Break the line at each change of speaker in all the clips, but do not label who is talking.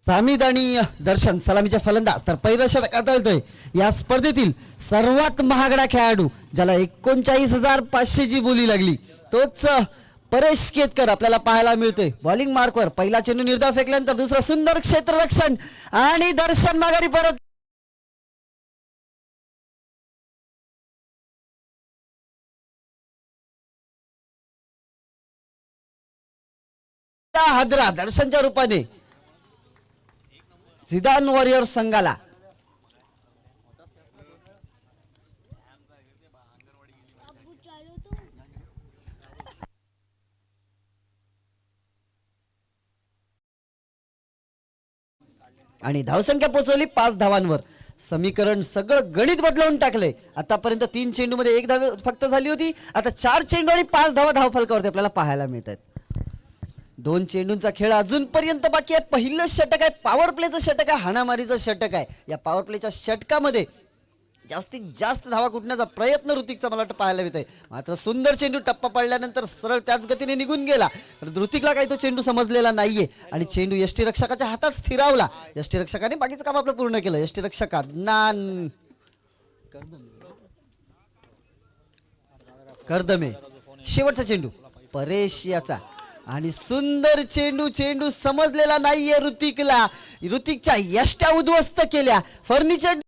सामिद आणि दर्शन सलामीच्या फलंदाज तर पहिलं षटक आदळतोय या स्पर्धेतील सर्वात महागडा खेळाडू ज्याला 39,500 ची बोली लागली तोच परेश केतकर आपल्याला पाहायला मिळतोय बॉलिंग मार्कवर पहिला चेंडू निर्धाव फेकल्यानंतर दुसरा सुंदर क्षेत्ररक्षण आणि दर्शन माघारी परत हादरा दर्शनच्या रूपाने झिदान वॉरियर संघाला आणि धावसंख्या पोहोचवली 5 धावांवर समीकरण सगळं गणित बदलवून टाकले आतापर्यंत 3 चेंडू मध्ये 1 धाव फक्त झाली होती आता 4 चेंडू आणि 5 धावा धावफलकावरती आपल्याला पाहायला मिळतात 2 चेंडूंचा खेळ अजूनपर्यंत बाकी आहे पहिलं षटक आहे पॉवर प्लेचं षटक आहे हाणामारीचं षटक आहे या पॉवर प्लेच्या षटकामध्ये जास्तीत जास्त धावा कुटण्याचा प्रयत्न ऋतिकचा मला वाटतं पाहायला मिळतोय मात्र सुंदर चेंडू टप्पा पडल्यानंतर सरळ त्याच गतीने निघून गेला तर ऋतिकला काही तो चेंडू समजलेला नाहीये आणि चेंडू यष्टीरक्षकाच्या हातात स्थिरावला यष्टीरक्षकाने बाकीचं काम आपलं पूर्ण केलं यष्टीरक्षक अदनान करदमे शेवटचा चेंडू परेश याचा आणि सुंदर चेंडू समजलेला नाहीये ऋतिकच्या यष्ट्या उद्ध्वस्त केल्या फर्निचर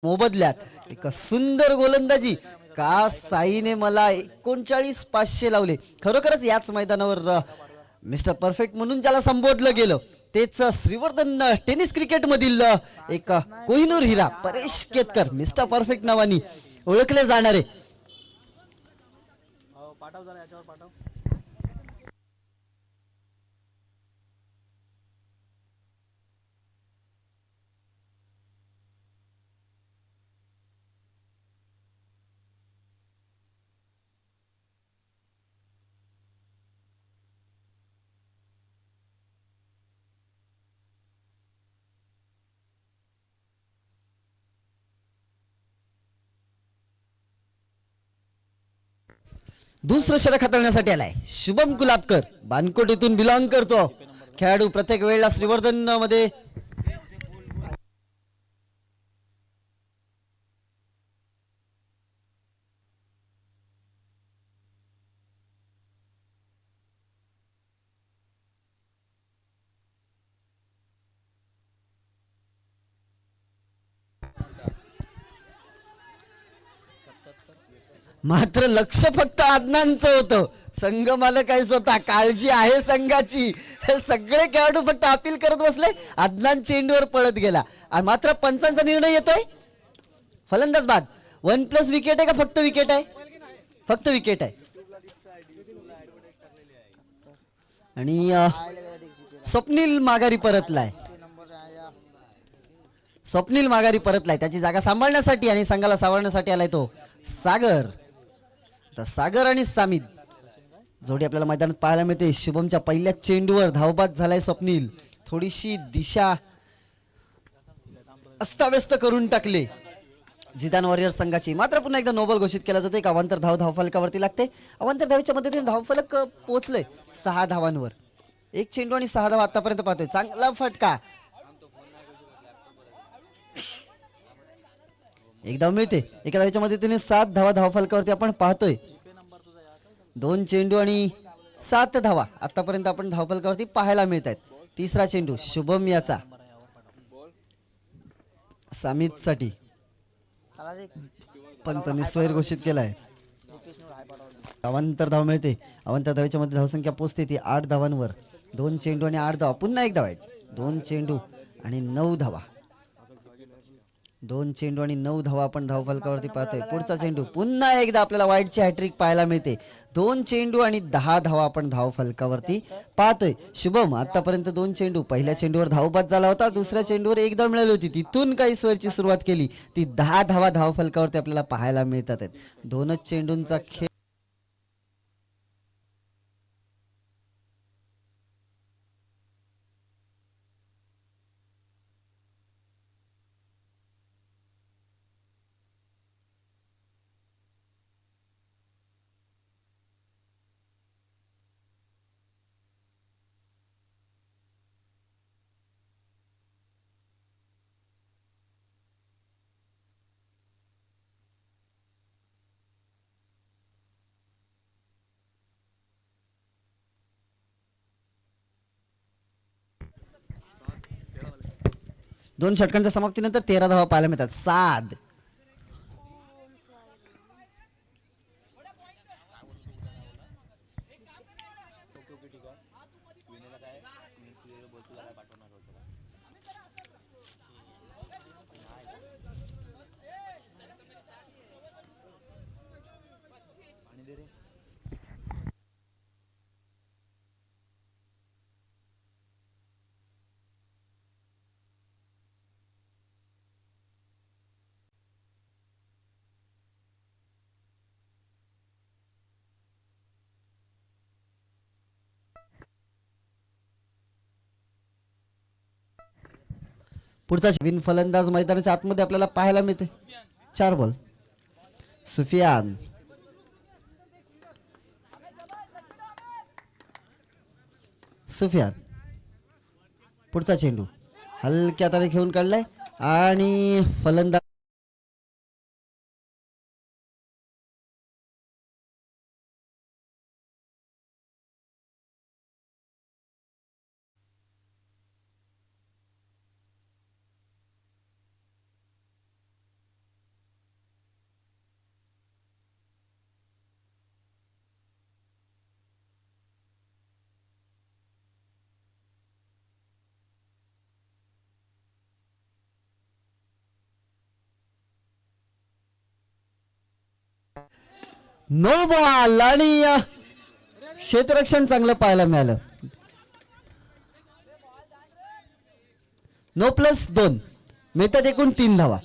मोबदल्यात एक सुंदर गोलंदाजी का साईने मला 39,500 लावले खरोखरच याच मैदानावर मिस्टर परफेक्ट म्हणून ज्याला संबोधलं गेलं तेच श्रीवर्धन टेनिस क्रिकेट मधील एक कोहिनूर हिरा परेश केतकर मिस्टर परफेक्ट नावानी ओळखले जाणारे दुसरं षटक हाताळण्यासाठी आलाय शुभम गुलाबकर बानकोटीतून बिलॉंग करतो खेळाडू प्रत्येक वेळेला श्रीवर्धन मध्ये मात्र लक्ष फक्त आदनांचं होतं संघ मालक आहे स्वतः काळजी आहे संघाची हे सगळे खेळाडू फक्त अपील करत बसले आदनान चेंडूवर पळत गेला आणि मात्र पंचांचा निर्णय येतोय फलंदाज बाद 1+ विकेट आहे का फक्त विकेट आहे फक्त विकेट आहे आणि स्वप्नील माघारी परतलाय त्याची जागा सांभाळण्यासाठी आणि संघाला सावरण्यासाठी आलाय तो सागर तर सागर आणि सामिद जोडी आपल्याला मैदानात पाहायला मिळते शुभमच्या पहिल्या चेंडूवर धावबाद झालाय स्वप्नील थोडीशी दिशा अस्ताव्यस्त करून टाकले झिदान वॉरियर संघाची मात्र पुन्हा एकदा नोबल घोषित केला जातो एक अवांतर धावफलकावरती लागते अवांतर धावेच्या मदतीने धावफलक पोहोचले 6 धावांवर 1 चेंडू आणि 6 धावा आतापर्यंत पाहतोय चांगला फटका एक धाव मिळते एका धावेच्या मदतीने 7 धावा धावफलकावरती आपण पाहतोय 2 चेंडू आणि 7 धावा आतापर्यंत आपण धावफलकावरती पाहायला मिळत आहेत तिसरा चेंडू शुभम याचा सामित साठी पंचांनी स्वैर घोषित केलाय अवांतर धाव मिळते अवांतर धावेच्या मध्ये धावसंख्या पोहोचते ती 8 धावांवर 2 चेंडू आणि 8 धावा पुन्हा एक धाव आहे 2 चेंडू आणि 9 धावा 2 चेंडू आणि 9 धावा आपण धावफलकावरती पाहतोय पुढचा चेंडू पुन्हा एकदा आपल्याला वाईटची हॅट्रिक पाहायला मिळते 2 चेंडू आणि 10 धावा आपण धावफलकावरती पाहतोय शुभम आतापर्यंत 2 चेंडू पहिल्या चेंडूवर धावबाद झाला होता दुसऱ्या चेंडूवर एक धाव मिळाली होती तिथून काही स्वैरची सुरुवात केली ती 10 धावा धावफलकावरती आपल्याला पाहायला मिळतात 2च चेंडूंचा खेळ 2 षटकांच्या समाप्तीनंतर 13 धावा पाहायला मिळतात. साध पुढचा बिन फलंदाज मैदानाच्या आतमध्ये आपल्याला पाहायला मिळते. 4 बॉल. सुफियान सुफियान पुढचा चेंडू हलक्या हाताने घेऊन काढलाय आणि फलंदाज नो बॉल आणि क्षेत्ररक्षण चांगलं पाहायला मिळालं. 9+2 मिळतात एकूण 3 धावा.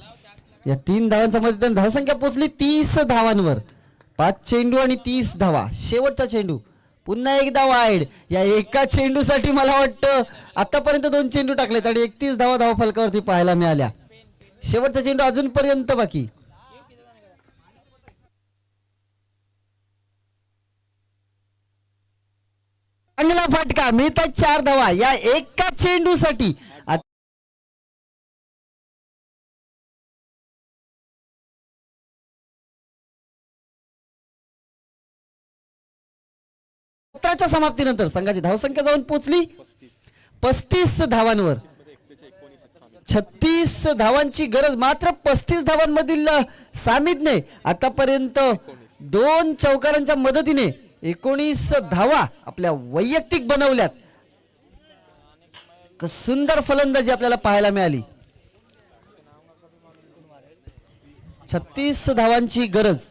या 3 धावांच्या मध्ये धावसंख्या पोहोचली 30 धावांवर. 5 चेंडू आणि 30 धावा. शेवटचा चेंडू पुन्हा एकदा वाईड. या एका चेंडूसाठी मला वाटतं आतापर्यंत 2 चेंडू टाकलेत आणि 31 धावा धावफलकावरती पाहायला मिळाल्या. शेवटचा चेंडू अजूनपर्यंत बाकी. चांगला फटका मिळतात 4 धावा या एका चेंडूसाठी. सत्राच्या समाप्तीनंतर संघाची धावसंख्या जाऊन पोहोचली 35 धावांवर. 36 धावांची गरज मात्र 35 धावांमधील सामितने आतापर्यंत 2 चौकारांच्या मदतीने 19 धावा आपल्या वैयक्तिक बनवल्यात. सुंदर फलंदाजी आपल्याला पाहायला मिळाली. 36 धावांची गरज.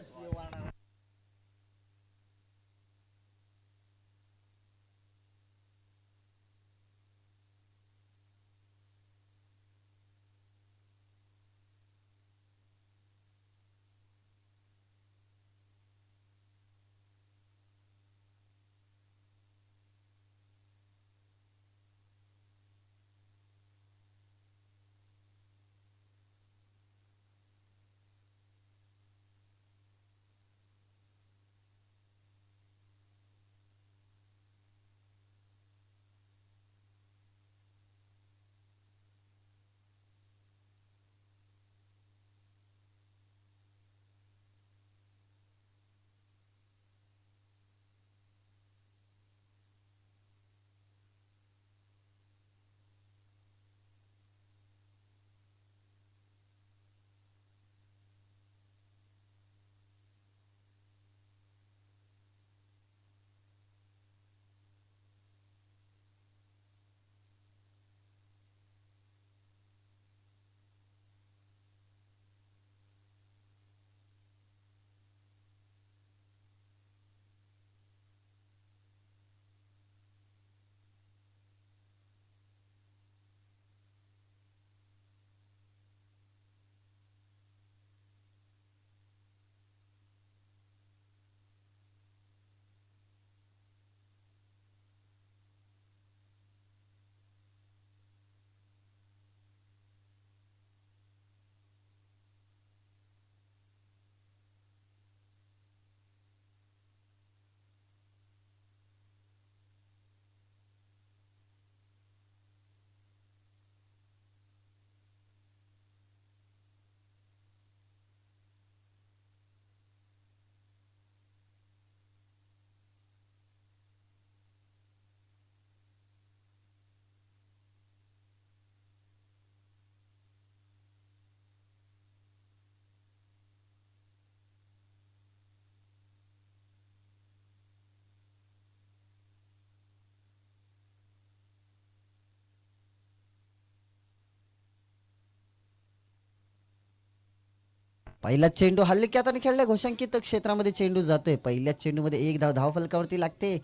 पहिला चेंडू हलक्या हाताने खेळलाय, घोषांकित क्षेत्रामध्ये चेंडू जातोय. पहिल्याच चेंडूमध्ये एक धाव धावफलकावरती लागते.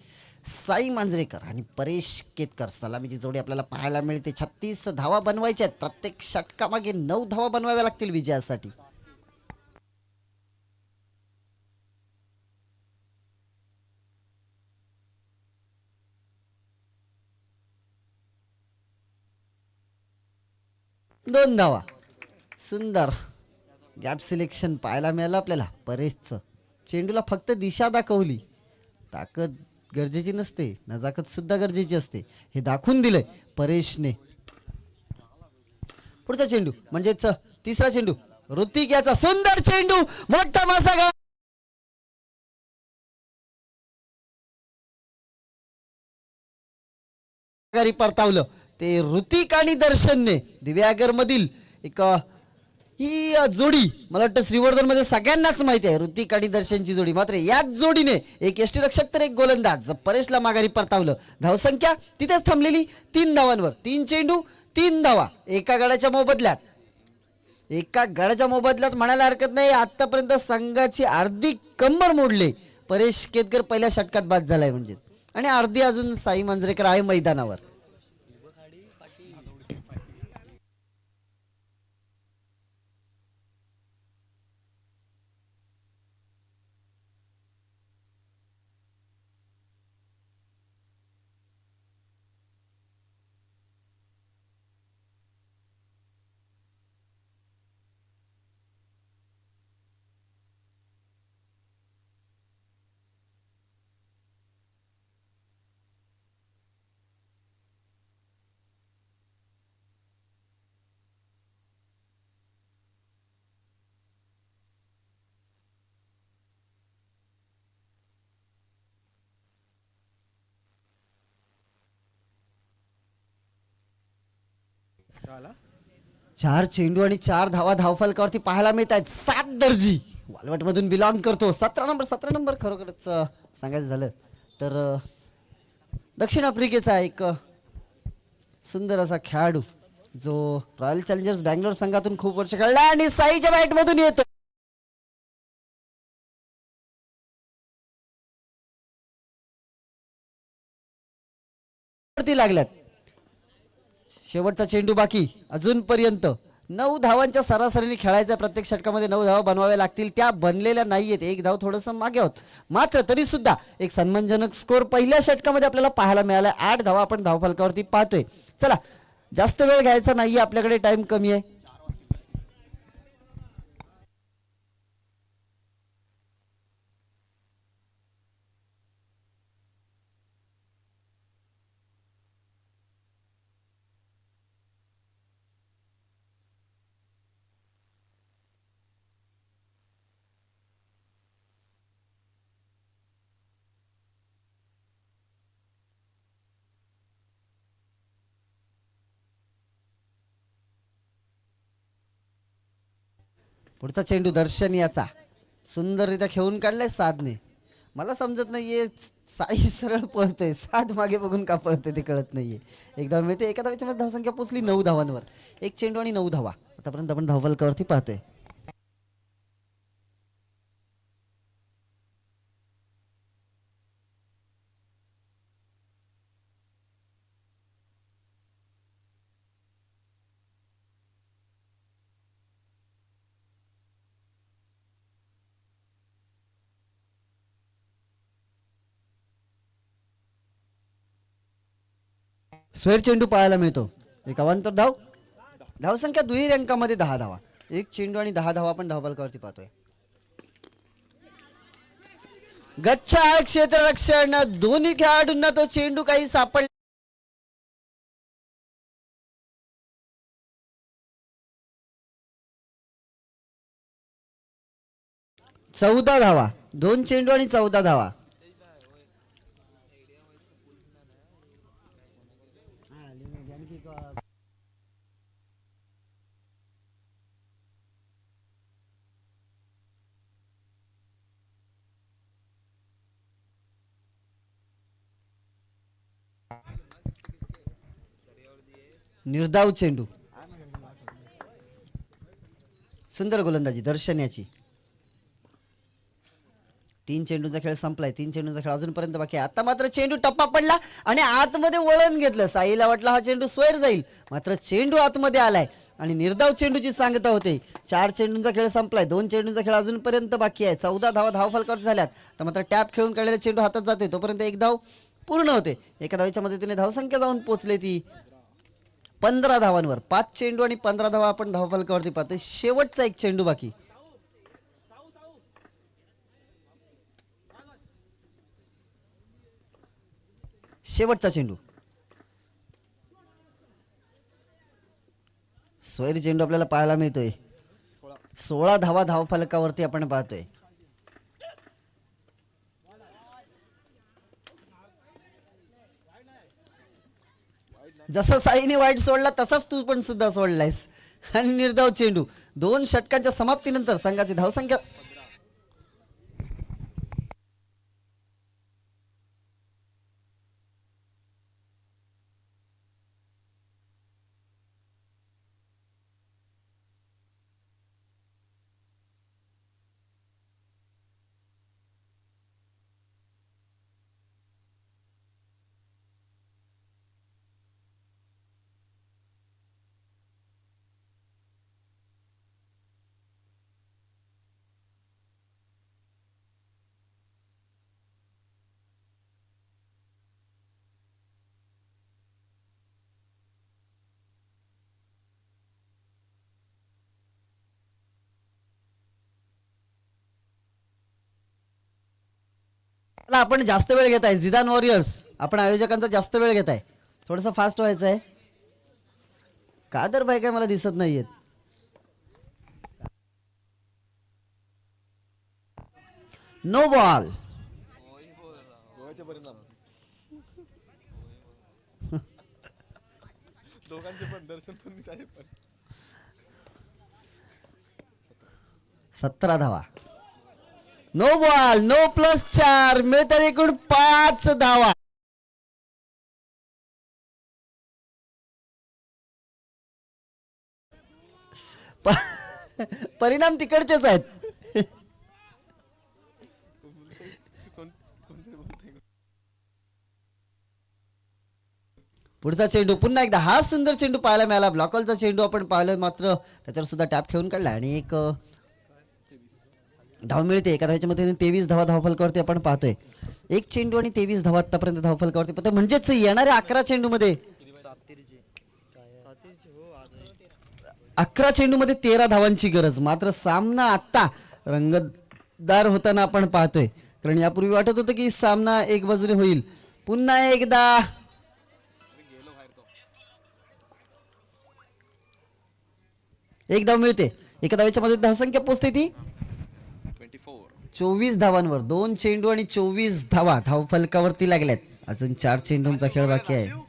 साई मांजरेकर आणि परेश केतकर सलामीची जोडी आपल्याला पाहायला मिळते. 36 धावा बनवायच्या आहेत. प्रत्येक षटकामागे 9 धावा बनवाव्या लागतील विजयासाठी. दोन धावा. सुंदर गॅप सिलेक्शन पाहायला मिळालं आपल्याला परेशचं. चेंडूला फक्त दिशा दाखवली. ताकद गरजेची नसते, नजाकत सुद्धा गरजेची असते, हे दाखवून दिलंय परेशने. पुढचा चेंडू म्हणजेच तिसरा चेंडू ऋतिक याचा सुंदर चेंडू, मोठा मासा परतावलं ते ऋतिक आणि दर्शनने. दिव्यागर मधील एक ही जोडी मला वाटतं श्रीवर्धन मध्ये सगळ्यांनाच माहिती आहे, ऋतिक आणि दर्शनची जोडी. मात्र याच जोडीने एक यष्टीरक्षक तर एक गोलंदाज परेशला माघारी परतावलं. धावसंख्या तिथेच थांबलेली 3 धावांवर. 3 चेंडू 3 धावा एका गडाच्या मोबदल्यात. एका गडाच्या मोबदल्यात म्हणायला हरकत नाही. आतापर्यंत संघाची अर्धी कंबर मोडले. परेश केतकर पहिल्या षटकात बाद झालाय म्हणजे, आणि अर्धी अजून साई मांजरेकर आहे मैदानावर. चार चेंडू आणि 4 धावा धावफलकावरती पाहायला मिळत आहेत. 7 दर्जी वालवट मधून बिलॉंग करतो. 17 नंबर खरोखरच सांगायचं झालं तर दक्षिण आफ्रिकेचा एक सुंदर असा खेळाडू जो रॉयल चॅलेंजर्स बँगलोर संघातून खूप वर्ष खेळला आणि साईच्या बॅट मधून येतो. लागल्यात. शेवटचा चेंडू बाकी. अजूनपर्यंत 9 धावांच्या सरासरीने खेळायचा. प्रत्येक षटकामध्ये 9 धावा बनवाव्या लागतील. त्या बनलेल्या नाहीयेत. एक धाव थोडंसं मागे आहोत. मात्र तरी सुद्धा एक सन्मानजनक स्कोर पहिल्या षटकामध्ये आपल्याला पाहायला मिळाला. 8 धावा आपण धावफलकावरती पाहतोय. चला जास्त वेळ घ्यायचा नाहीये, आपल्याकडे टाइम कमी आहे. पुढचा चेंडू दर्शन याचा सुंदररित्या खेळून काढलाय साधने. मला समजत नाहीये साई सरळ पळतोय, साध मागे बघून का पळतोय ते कळत नाहीये. एकदा मिळते. एका धावेच्या मध्ये धावसंख्या पोहोचली 9 धावांवर. एक चेंडू आणि 9 धावा आतापर्यंत आपण धावफलकावरती पाहतोय. स्वेर चेंडू पाहायला मिळतो. एक अवांतर धाव. धावसंख्या दुहेरी अंकामध्ये 10 धावा. एक चेंडू आणि 10 धावा आपण धावफलकावरती पाहतोय. गच्चा क्षेत्ररक्षण दोन्ही खेळाडूंना तो चेंडू काही सापडला. 14 धावा. 2 चेंडू आणि 14 धावा. निर्धाव चेंडू. सुंदर गोलंदाजी दर्शन याची. 3 चेंडूचा खेळ संपलाय. 3 चेंडूचा खेळ अजूनपर्यंत बाकी आहे. आता मात्र चेंडू टप्पा पडला आणि आतमध्ये वळण घेतलं. साईला वाटलं हा चेंडू स्वैर जाईल, मात्र चेंडू आतमध्ये आलाय आणि निर्धाव चेंडूची सांगता होते. 4 चेंडूंचा खेळ संपलाय. 2 चेंडूंचा खेळ अजूनपर्यंत बाकी आहे. 14 धावा धावफलकावर झाल्यात. तर मात्र टॅप खेळून काढलेला चेंडू हातात जातोय तोपर्यंत एक धाव पूर्ण होते. एका धावेच्या मदतीने धावसंख्या जाऊन पोहोचले ती 15 धावांवर. 5 चेंडू आणि 15 धावा आपण धावफलकावरती पाहतोय. शेवटचा एक चेंडू बाकी. शेवटचा चेंडू. स्वैर चेंडू आपल्याला पाहायला मिळतोय. 16 धावा धावफलकावरती आपण पाहतोय. जसं साईने वाईट सोडला तसाच तू पण सुद्धा सोडलायस. आणि निर्धाव चेंडू. 2 षटकांच्या समाप्तीनंतर संघाची धावसंख्या आपण जास्त वेळ घेत आहे. झिदान वॉरियर्स आपण आयोजकांचा जास्त वेळ घेत आहे. थोडंसं फास्ट व्हायचं आहे. कादर भाई काय मला दिसत नाहीयेत. No ball.
दोघांचे पण दर्शन पण आहे पण
17 धावा. No ball. नो +4 मिळतात एकूण 5 धावा. परिणाम तिकडचेच आहेत. पुढचा चेंडू पुन्हा एकदा हा सुंदर चेंडू पाहायला मिळाला. ब्लॉकॉलचा चेंडू आपण पाहिलं, मात्र त्याच्यावर सुद्धा टॅप खेळून काढला आणि एक धाव मिळते. एका धावेच्या मध्ये 23 धावा धावफलकावरती आपण पाहतोय. एक चेंडू आणि 23 धावा आतापर्यंत धावफलकावरती पाहतोय. म्हणजेच येणाऱ्या 11 चेंडू मध्ये 11 चेंडू मध्ये 13 धावांची गरज. मात्र सामना आता रंगतदार होताना आपण पाहतोय, कारण यापूर्वी वाटत होतं की सामना एक बाजूने होईल. पुन्हा एकदा एक धाव मिळते. एका धावेच्या मध्ये धावसंख्या पोहोचते ती 24 धावांवर. 2 चेंडू आणि 24 धावा धावफलकावरती लागल्यात. अजून 4 चेंडूंचा खेळ बाकी आहे.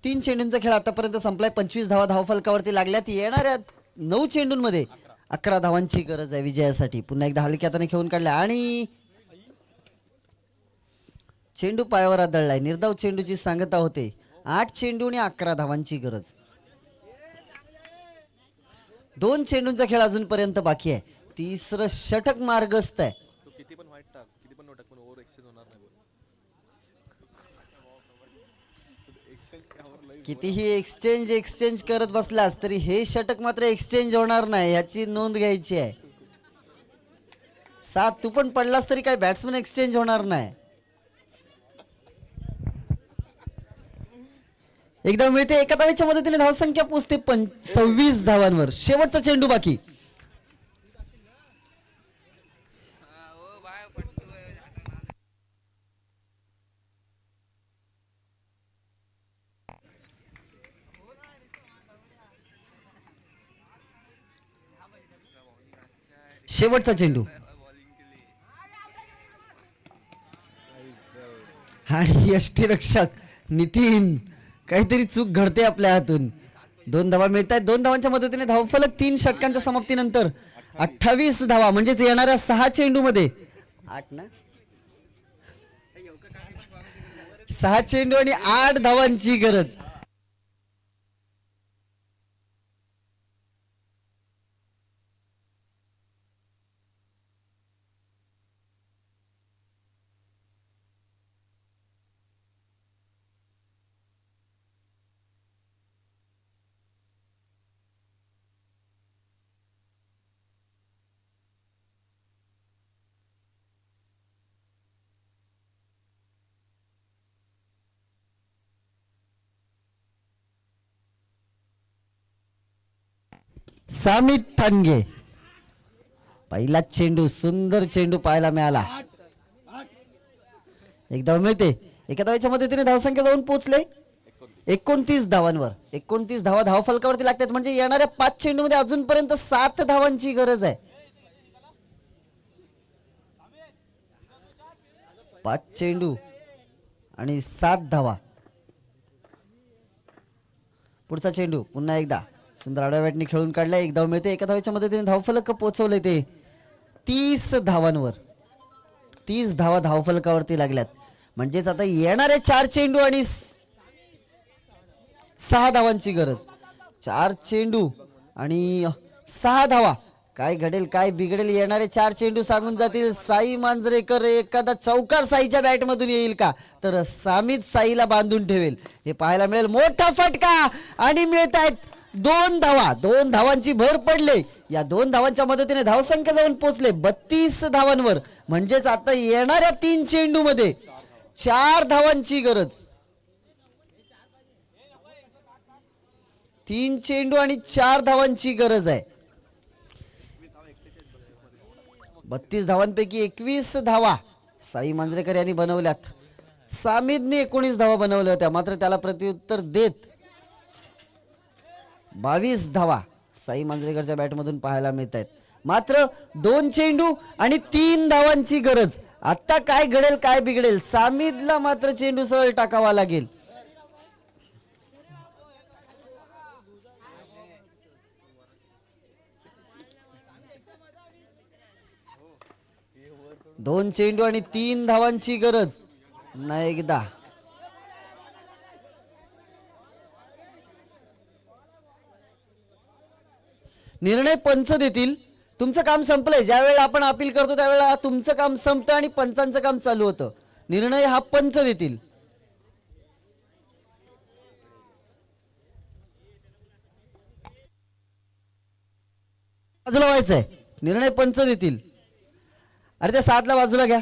तीन चेंडूंचा खेळ आतापर्यंत संपलाय. 25 धावा धावफलकावरती लागल्यात. येणाऱ्या 9 चेंडूंमध्ये 11 धावांची गरज आहे विजयासाठी. पुन्हा एकदा हलक्या हाताने खेळून काढला आणि चेंडू पायावर आदळलाय. निर्धाव चेंडूची सांगता होते. 8 चेंडू आणि 11 धावांची गरज. 2 चेंडूंचा खेळ अजूनपर्यंत बाकी आहे. तिसरं षटक मार्गस्थ आहे.
किती पण वाईट टाक, किती पण नो टाक, पण ओव्हर एक्सचेंज होणार नाही.
कितीही एक्सचेंज करत बसलास तरी हे षटक मात्र एक्सचेंज होणार नाही, याची नोंद घ्यायची आहे. 7 तू पण पडलास तरी काय बॅट्समन एक्सचेंज होणार नाही. एकदा मिळते. एका धावेच्या मदतीने धावसंख्या पोहोचते 26 धावांवर. शेवटचा चेंडू बाकी. शेवटचा चेंडू आणि यष्टीरक्षक नितीन, काहीतरी चूक घडते आपल्या हातून. 2 धावा मिळत आहेत. 2 धावांच्या मदतीने धावफलक 3 षटकांच्या समाप्तीनंतर 28 धावा, म्हणजेच येणाऱ्या 6 चेंडूमध्ये 8 ना 6 चेंडू आणि 8 धावांची गरज. सामित ठाणगे, पहिला चेंडू, सुंदर चेंडू पाहायला मिळाला. एक धाव मिळते. एका धावेच्या मदतीने धावसंख्या जाऊन पोहोचले 29 धावांवर. 29 धावा धावफलकावरती लागतात, म्हणजे येणाऱ्या 5 चेंडूमध्ये अजूनपर्यंत 7 धावांची गरज आहे. 5 चेंडू आणि 7 धावा. पुढचा चेंडू पुन्हा एकदा सुंदर आडव्या बॅटने खेळून काढलाय. एक धाव मिळते. एका धावेच्या मदतीने धावफलक पोहोचवले ते 30 धावांवर. 30 धावा धावफलकावरती लागल्यात, म्हणजेच आता येणारे 4 चेंडू आणि 6 धावांची गरज. 4 चेंडू आणि 6 धावा. काय घडेल काय बिघडेल, येणारे 4 चेंडू सांगून जातील. साई मांजरेकर एखादा चौकार साईच्या बॅट मधून येईल का, तर सामित साईला बांधून ठेवेल, हे पाहायला मिळेल. मोठा फटका आणि मिळत आहेत 2 धावा. 2 धावांची भर पडले. या 2 धावांच्या मदतीने धावसंख्या जाऊन पोहोचले 32 धावांवर, म्हणजेच आता येणाऱ्या 3 चेंडू मध्ये 4 धावांची गरज. 3 चेंडू आणि 4 धावांची गरज आहे. 32 धावांपैकी 21 धावा साई मांजरेकर यांनी बनवल्यात. सामिदने 19 धावा बनवल्या होत्या, मात्र त्याला प्रत्युत्तर देत 22 धावा साई मांजरेकरच्या बॅटमधून पाहायला मिळत आहेत. मात्र 2 चेंडू आणि 3 धावांची गरज. आता काय घडेल काय बिघडेल, सामिदला मात्र चेंडू सरळ टाकावा लागेल. दोन चेंडू आणि 3 धावांची गरज. पुन्हा एकदा निर्णय पंच देतील. तुमचं काम संपलंय. ज्या वेळेला आपण अपील करतो त्यावेळेला तुमचं काम संपतं आणि पंचांचं काम चालू होतं. निर्णय हा पंच देतील. बाजूला व्हायचंय, निर्णय पंच देतील. अरे त्या 7ला बाजूला घ्या.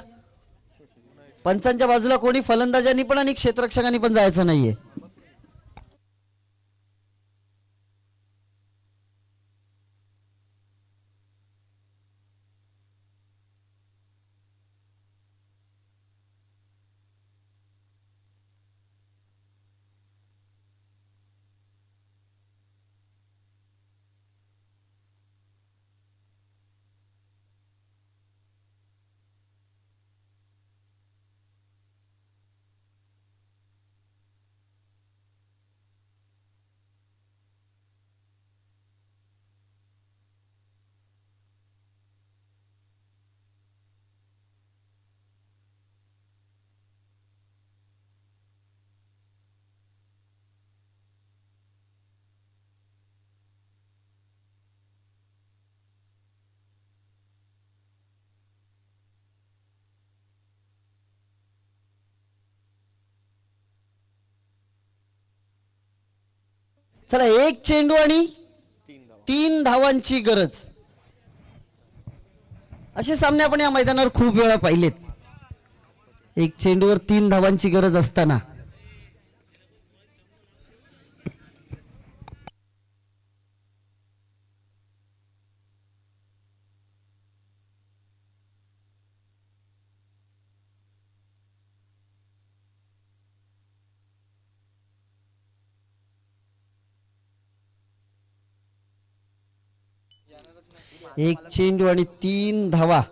पंचांच्या बाजूला कोणी फलंदाजांनी पण आणि क्षेत्ररक्षकांनी पण जायचं नाहीये. चला, 1 चेंडू आणि 3 धावांची गरज. असे सामने आपण या मैदानावर खूप वेळा पाहिलेत. 1 चेंडूवर 3 धावांची गरज असताना एक चेंडू आणि 3 धावा.